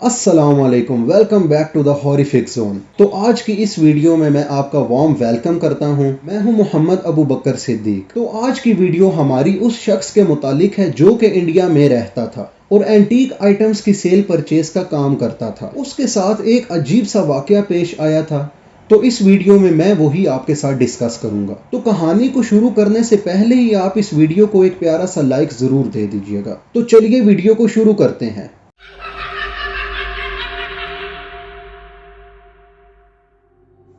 अस्सलामुअलैकुम, welcome back to the horrific zone. तो आज की इस वीडियो में मैं आपका वार्म वेलकम करता हूं। मैं हूं मोहम्मद अबू बकर सिद्दीक। तो आज की वीडियो हमारी उस शख्स के मुतालिक है जो कि इंडिया में रहता था और एंटीक आइटम्स की सेल परचेज का काम करता था। उसके साथ एक अजीब सा वाकया पेश आया था, तो इस वीडियो में मैं वही आपके साथ डिस्कस करूंगा। तो कहानी को शुरू करने से पहले ही आप इस वीडियो को एक प्यारा सा लाइक जरूर दे दीजिएगा। तो चलिए वीडियो को शुरू करते हैं।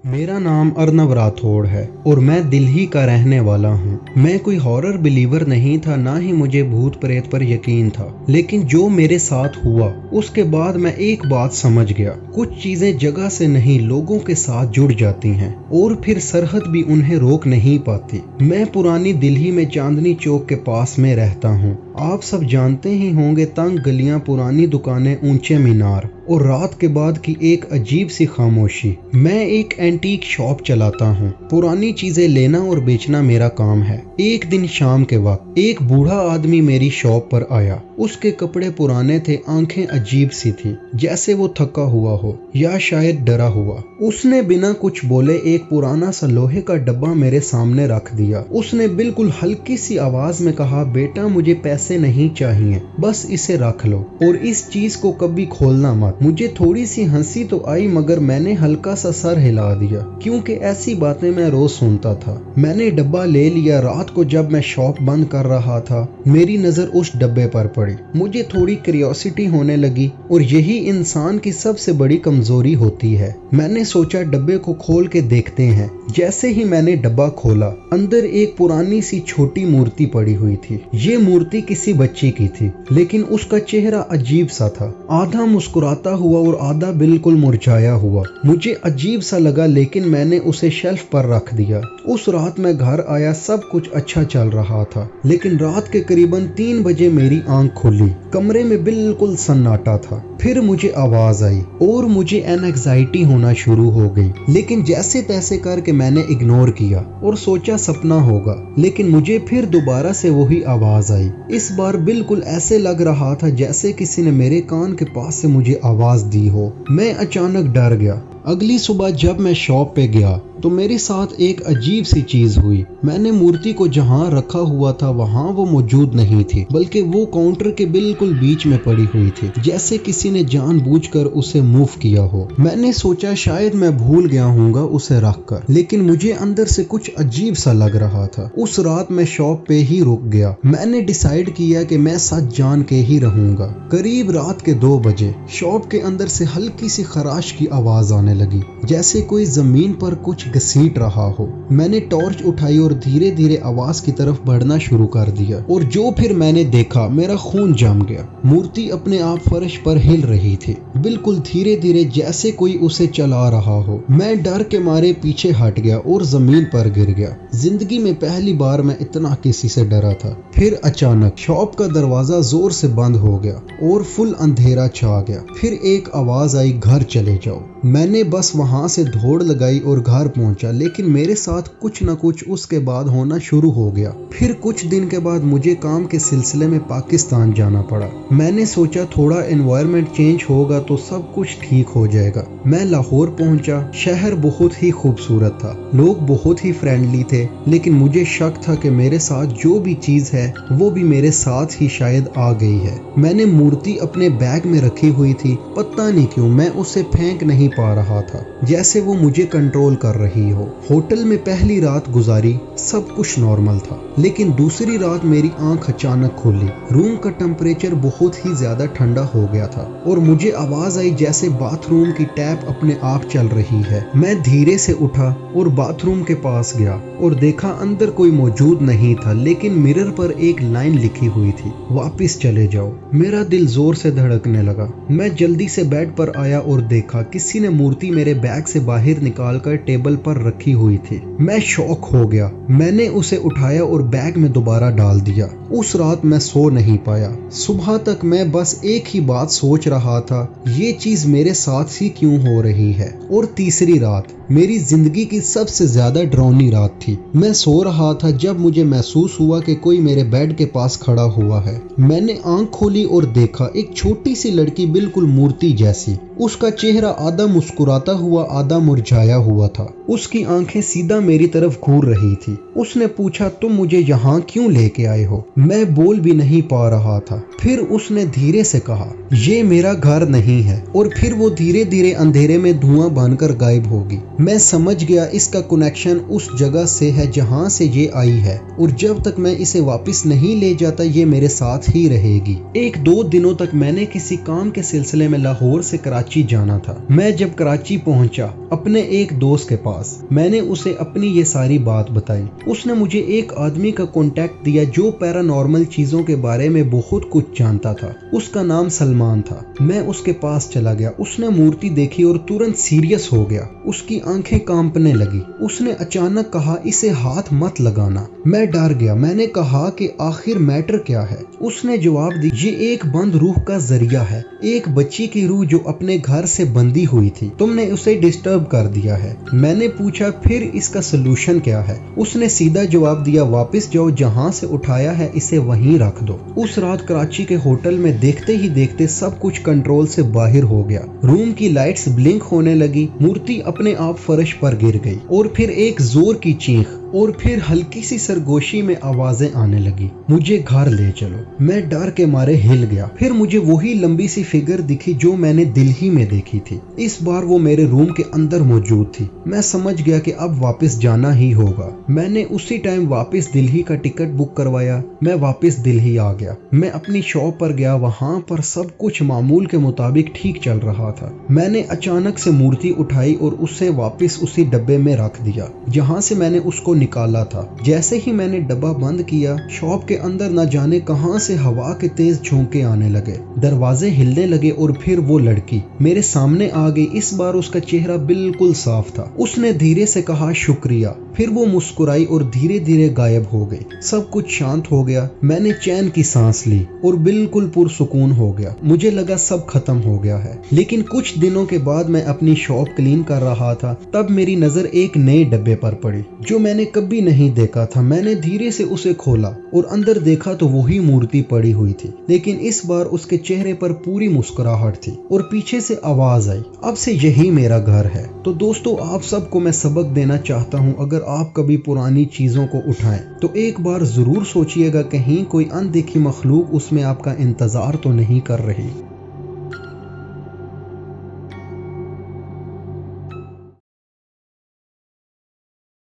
मेरा नाम अर्नब राठौड़ है और मैं दिल्ली का रहने वाला हूँ। मैं कोई हॉरर बिलीवर नहीं था, ना ही मुझे भूत प्रेत पर यकीन था, लेकिन जो मेरे साथ हुआ उसके बाद मैं एक बात समझ गया। कुछ चीजें जगह से नहीं लोगों के साथ जुड़ जाती हैं और फिर सरहद भी उन्हें रोक नहीं पाती। मैं पुरानी दिल्ली में चांदनी चौक के पास में रहता हूँ। आप सब जानते ही होंगे, तंग गलियां, पुरानी दुकानें, ऊंचे मीनार और रात के बाद की एक अजीब सी खामोशी। मैं एक एंटीक शॉप चलाता हूँ। पुरानी चीजें लेना और बेचना मेरा काम है। एक दिन शाम के वक्त एक बूढ़ा आदमी मेरी शॉप पर आया। उसके कपड़े पुराने थे, आंखें अजीब सी थी, जैसे वो थका हुआ हो या शायद डरा हुआ। उसने बिना कुछ बोले एक पुराना सा लोहे का डब्बा मेरे सामने रख दिया। उसने बिल्कुल हल्की सी आवाज में कहा, बेटा मुझे पैसे नहीं चाहिए, बस इसे रख लो और इस चीज को कभी खोलना मत। मुझे थोड़ी सी हंसी तो आई, मगर मैंने हल्का सा सर हिला दिया क्योंकि ऐसी बातें मैं रोज सुनता था। मैंने डब्बा ले लिया। रात को जब मैं शॉप बंद कर रहा था, मेरी नजर उस डब्बे पर पड़ी। मुझे थोड़ी क्यूरियोसिटी होने लगी और यही इंसान की सबसे बड़ी कमजोरी होती है। मैंने सोचा डब्बे को खोल के देखते हैं। जैसे ही मैंने डब्बा खोला, अंदर एक पुरानी सी छोटी मूर्ति पड़ी हुई थी। ये मूर्ति किसी बच्चे की थी, लेकिन उसका चेहरा अजीब सा था, आधा मुस्कुराता हुआ और आधा बिल्कुल मुरझाया हुआ। मुझे अजीब सा लगा, लेकिन मैंने उसे शेल्फ पर रख दिया। उस रात मैं घर आया, सब कुछ अच्छा चल रहा था, लेकिन रात के करीबन 3 बजे मेरी आंख खुली। कमरे में बिल्कुल सन्नाटा था। फिर मुझे आवाज आई और मुझे एंजाइटी होना शुरू हो गई, लेकिन जैसे तैसे करके मैंने इग्नोर किया और सोचा सपना होगा। लेकिन मुझे फिर दोबारा से वही आवाज आई। इस बार बिल्कुल ऐसे लग रहा था जैसे किसी ने मेरे कान के पास से मुझे आवाज दी हो। मैं अचानक डर गया। अगली सुबह जब मैं शॉप पे गया तो मेरे साथ एक अजीब सी चीज हुई। मैंने मूर्ति को जहां रखा हुआ था वहां वो मौजूद नहीं थी, बल्कि वो काउंटर के बिल्कुल बीच में पड़ी हुई थी, जैसे किसी ने जानबूझकर उसे मूव किया हो। मैंने सोचा शायद मैं भूल गया हूँगा उसे रखकर, लेकिन मुझे अंदर से कुछ अजीब सा लग रहा था। उस रात मैं शॉप पे ही रुक गया। मैंने डिसाइड किया कि मैं सच जान के ही रहूंगा। करीब रात के 2 बजे शॉप के अंदर से हल्की सी खराश की आवाज आने लगी, जैसे कोई जमीन पर कुछ घसीट रहा हो। मैंने टॉर्च उठाई और धीरे धीरे आवाज की तरफ बढ़ना शुरू कर दिया, और जो फिर मैंने देखा, मेरा खून जम गया। मूर्ति अपने आप फर्श पर हिल रही थी, बिल्कुल धीरे धीरे, जैसे कोई उसे चला रहा हो। मैं डर के मारे पीछे हट गया और जमीन पर गिर गया। जिंदगी में पहली बार मैं इतना किसी से डरा था। फिर अचानक शॉप का दरवाजा जोर से बंद हो गया और फुल अंधेरा छा गया। फिर एक आवाज आई, घर चले जाओ। मैंने बस वहां से दौड़ लगाई और घर पहुंचा, लेकिन मेरे साथ कुछ न कुछ उसके बाद होना शुरू हो गया। फिर कुछ दिन के बाद मुझे काम के सिलसिले में पाकिस्तान जाना पड़ा। मैंने सोचा थोड़ा एनवायरनमेंट चेंज होगा तो सब कुछ ठीक हो जाएगा। मैं लाहौर पहुंचा। शहर बहुत ही खूबसूरत था, लोग बहुत ही फ्रेंडली थे, लेकिन मुझे शक था कि मेरे साथ जो भी चीज है वो भी मेरे साथ ही शायद आ गई है। मैंने मूर्ति अपने बैग में रखी हुई थी। पता नहीं क्यों मैं उसे फेंक नहीं पा रहा था, जैसे वो मुझे कंट्रोल कर रही हो। होटल में पहली रात गुजारी, सब कुछ नॉर्मल था, लेकिन दूसरी रात मेरी आंख अचानक खुली। रूम का टेम्परेचर बहुत ही ज्यादा ठंडा हो गया था और मुझे आवाज आई जैसे बाथरूम की टैप अपने आप चल रही है। मैं धीरे से उठा और बाथरूम के पास गया और देखा अंदर कोई मौजूद नहीं था, लेकिन मिरर पर एक लाइन लिखी हुई थी, वापस चले जाओ। मेरा दिल जोर से धड़कने लगा। मैं जल्दी से बेड पर आया और देखा किसी ने मूर्ति मेरे बैग से बाहर निकालकर टेबल पर रखी हुई थी। मैं शॉक हो गया। मैंने उसे उठाया और बैग में दोबारा डाल दिया। उस रात मैं सो नहीं पाया। सुबह तक मैं बस एक ही बात सोच रहा था, ये चीज मेरे साथ ही क्यों हो रही है। और तीसरी रात मेरी जिंदगी की सबसे ज्यादा डरावनी रात थी। मैं सो रहा था जब मुझे महसूस हुआ कि कोई मेरे बेड के पास खड़ा हुआ है। मैंने आंख खोली और देखा एक छोटी सी लड़की, बिल्कुल मूर्ति जैसी। उसका चेहरा आधा मुस्कुराता हुआ आधा मुरझाया हुआ था। उसकी आंखें सीधा मेरी तरफ घूर रही थी। उसने पूछा, तुम मुझे यहाँ क्यों लेके आए हो? मैं बोल भी नहीं पा रहा था। फिर उसने धीरे से कहा, ये मेरा घर नहीं है। और फिर वो धीरे धीरे अंधेरे में धुआं बनकर गायब होगी। मैं समझ गया इसका कनेक्शन उस जगह से है जहाँ से ये आई है, और जब तक मैं इसे वापस नहीं ले जाता ये मेरे साथ ही रहेगी। 1-2 दिनों तक मैंने किसी काम के सिलसिले में लाहौर से कराची जाना था। मैं जब कराची पहुंचा अपने एक दोस्त के पास, मैंने उसे अपनी ये सारी बात बताई। उसने मुझे एक आदमी का कांटेक्ट दिया जो पैरानॉर्मल चीजों के बारे में बहुत कुछ जानता था। उसका नाम सलमान था। मैं उसके पास चला गया। उसने मूर्ति देखी और तुरंत सीरियस हो गया। उसकी आंखें कांपने लगी। उसने अचानक कहा, इसे हाथ मत लगाना। मैं डर गया। मैंने कहा कि आखिर मैटर क्या है? उसने जवाब दी, ये एक बंद रूह का जरिया है, एक बच्ची की रूह जो अपने घर से बंधी हुई थी। तुमने उसे डिस्टर्ब कर दिया है। मैंने पूछा, फिर इसका सोल्यूशन क्या है? उसने सीधा जवाब दिया, वापस जाओ, जहाँ से उठाया है इसे वहीं रख दो। उस रात कराची के होटल में देखते ही देखते सब कुछ कंट्रोल से बाहर हो गया। रूम की लाइट्स ब्लिंक होने लगी। मूर्ति अपने आप फर्श पर गिर गई और फिर एक जोर की चीख और फिर हल्की सी सरगोशी में आवाजें आने लगी, मुझे घर ले चलो। मैं डर के मारे हिल गया। फिर मुझे वही लंबी सी फिगर दिखी जो मैंने दिल ही में देखी थी। इस बार वो मेरे रूम के अंदर मौजूद थी। मैं समझ गया कि अब वापस जाना ही होगा। मैंने उसी टाइम वापस दिल्ली का टिकट बुक करवाया। मैं वापस दिल्ली आ गया। मैं अपनी शॉप पर गया। वहां पर सब कुछ मामूल के मुताबिक ठीक चल रहा था। मैंने अचानक से मूर्ति उठाई और उसे वापस उसी डब्बे में रख दिया जहां से मैंने उसको निकाला था। जैसे ही मैंने डब्बा बंद किया, शॉप के अंदर न जाने कहां से हवा के तेज झोंके आने लगे। दरवाजे हिलने लगे और फिर वो लड़की मेरे सामने आ गई। इस बार उसका चेहरा बिल्कुल साफ था। उसने धीरे से कहा, शुक्रिया। फिर वो मुस्कुराई और धीरे धीरे गायब हो गई। सब कुछ शांत हो गया। मैंने चैन की सांस ली और बिल्कुल पुरसुकून हो गया। मुझे लगा सब खत्म हो गया है। लेकिन कुछ दिनों के बाद मैं अपनी शॉप क्लीन कर रहा था, तब मेरी नजर एक नए डब्बे पर पड़ी जो मैंने कभी नहीं देखा था। मैंने धीरे से उसे खोला और अंदर देखा तो वही मूर्ति पड़ी हुई थी, लेकिन इस बार उसके चेहरे पर पूरी मुस्कुराहट थी और पीछे से आवाज आई, अब से यही मेरा घर है। तो दोस्तों, आप सबको मैं सबक देना चाहता हूँ, अगर आप कभी पुरानी चीजों को उठाएं तो एक बार जरूर सोचिएगा कहीं कोई अनदेखी मखलूक उसमें आपका इंतजार तो नहीं कर रही।